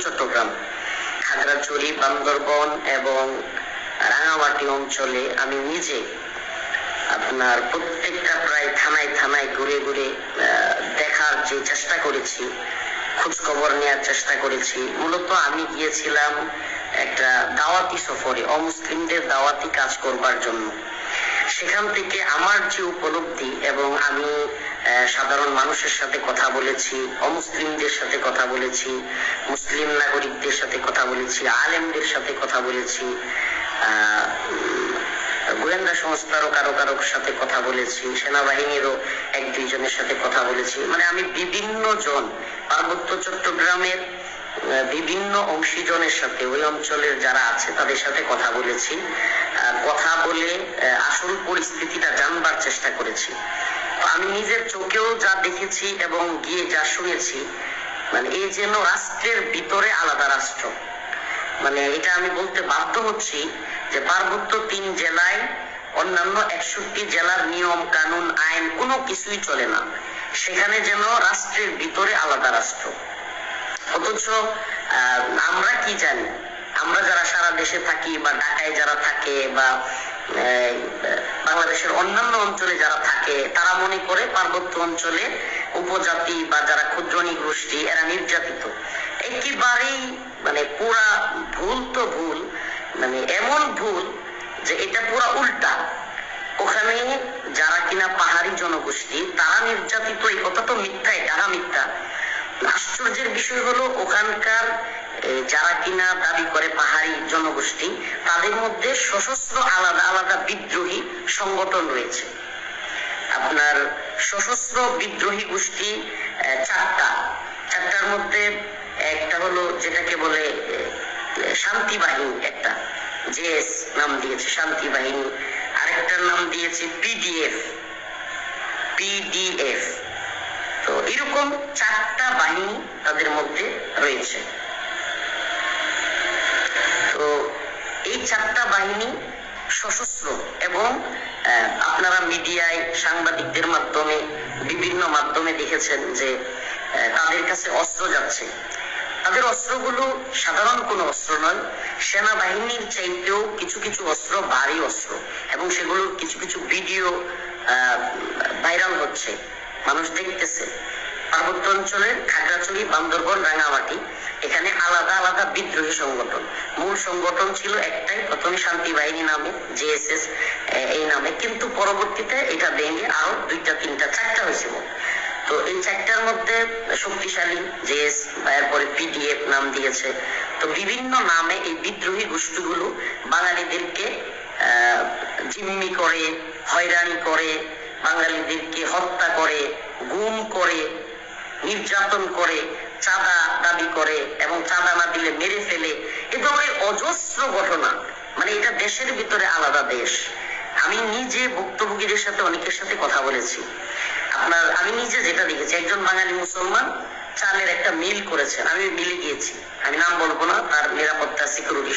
চট্টগ্রাম, খাগড়াছড়ি, বান্দরবন এবং রাঙামাটি অঞ্চলে আমি নিজে আপনার প্রত্যেকটা প্রায় থানায় থানায় ঘুরে ঘুরে দেখার যে চেষ্টা করেছি, খোঁজ খবর নেওয়ার চেষ্টা করেছি। মূলত আমি গিয়েছিলাম একটা দাওয়াতি সফরে, অমুসলিমদের দাওয়াতি কাজ করবার জন্য। সেখান থেকে আমার যে উপলব্ধি, এবং আমি সাধারণ মানুষের সাথে কথা বলেছি, অমুসলিমদের সাথে কথা বলেছি, মুসলিম নাগরিকদের সাথে কথা বলেছি, আলেমদের সাথে কথা বলেছি, গোয়েন্দা সংস্থারও কারো কারো সাথে কথা বলেছি, সেনাবাহিনীরও এক দুইজনের সাথে কথা বলেছি। মানে আমি বিভিন্ন জন পার্বত্য চট্টগ্রামের বিভিন্ন অংশীজনের সাথে, ওই অঞ্চলের যারা আছে তাদের সাথে কথা বলেছি। কথা বলে আসল পরিস্থিতিটা জানবার চেষ্টা করেছি। আমি নিজের চোখেও যা দেখেছি এবং গিয়ে যা শুনেছি, মানে এই যেন রাষ্ট্রের ভিতরে আলাদা রাষ্ট্র। মানে এটা আমি বলতে বাধ্য হচ্ছি যে পার্বত্য 3 জেলায় অন্যান্য 61 জেলার নিয়ম কানুন আইন কোনো কিছুই চলে না, সেখানে যেন রাষ্ট্রের ভিতরে আলাদা রাষ্ট্র। অথচ আমরা কি জানি, আমরা যারা সারা দেশে থাকি বা ঢাকায় যারা থাকে বা বাংলাদেশের অন্যান্য অঞ্চলে যারা থাকে, তারা মনে করে পার্বত্য অঞ্চলে উপজাতি বা যারা ক্ষুদ্র নৃগোষ্ঠী এরা নির্যাতিত। একেবারেই মানে পুরা ভুল তো ভুল, মানে এমন ভুল যে এটা পুরা উল্টা। ওখানে যারা কিনা পাহাড়ি জনগোষ্ঠী তারা নির্যাতিত, এই কথা তো মিথ্যা, এটা মিথ্যা। আশ্চর্যের বিষয় হলো ওখানকার যারা কিনা দাবি করে পাহাড়ি জনগোষ্ঠী, তাদের মধ্যে সশস্ত্র আলাদা আলাদা বিদ্রোহী সংগঠন রয়েছে। আপনার সশস্ত্র বিদ্রোহী গোষ্ঠী 4টার মধ্যে একটা হলো যেটাকে বলে শান্তি বাহিনী, একটা জেএস নাম দিয়েছে শান্তি বাহিনী, আরেকটার নাম দিয়েছে পিডিএফ। তো এরকম 4টা বাহিনী তাদের মধ্যে রয়েছে। তো এই 4টা বাহিনী সশস্ত্র, এবং আপনারা মিডিয়ায় সাংবাদিকদের মাধ্যমে বিভিন্ন মাধ্যমে দেখেছেন যে তাদের কাছে অস্ত্র যাচ্ছে। তাদের অস্ত্রগুলো সাধারণ কোনো অস্ত্র নয়, সেনাবাহিনীর চাইতেও কিছু কিছু অস্ত্র ভারী অস্ত্র, এবং সেগুলোর কিছু কিছু ভিডিও ভাইরাল হচ্ছে, মানুষ দেখতেছে। পার্বত্য অঞ্চলের খাগড়াছড়ি, বান্দরবন, রাঙামাটি, এখানে আলাদা আলাদা বিদ্রোহী সংগঠন। মূল সংগঠন ছিল একটাই, প্রথমে শান্তি বাহিনী নামে, জেএসএস এই নামে, কিন্তু পরবর্তীতে এটা ভেঙে আরো 2টা 3টা 4টা হয়েছিল। তো এই 4টার মধ্যে শক্তিশালী জেএস, এরপরে পিডিএফ নাম দিয়েছে। তো বিভিন্ন নামে এই বিদ্রোহী গোষ্ঠীগুলো বাঙালিদেরকে জিম্মি করে, হয়রানি করে, বাঙালিদেরকে হত্যা করে, গুম করে, নির্যাতন করে, চাঁদা দাবি করে, এবং চাঁদা না দিলে মেরে ফেলে। এ ধরনের অজস্র ঘটনা। মানে এটা দেশের ভিতরে আলাদা দেশ। আমি নিজে ভুক্তভোগীদের সাথে অনেকের সাথে কথা বলেছি। আমি নিজে যেটা দেখেছি, একজন বাঙালি মুসলমান চালের একটা মিল করেছেন, আমি মিলে গিয়েছি, আমি নাম বলবো না, তার নিরাপত্তা সিকিউরিটি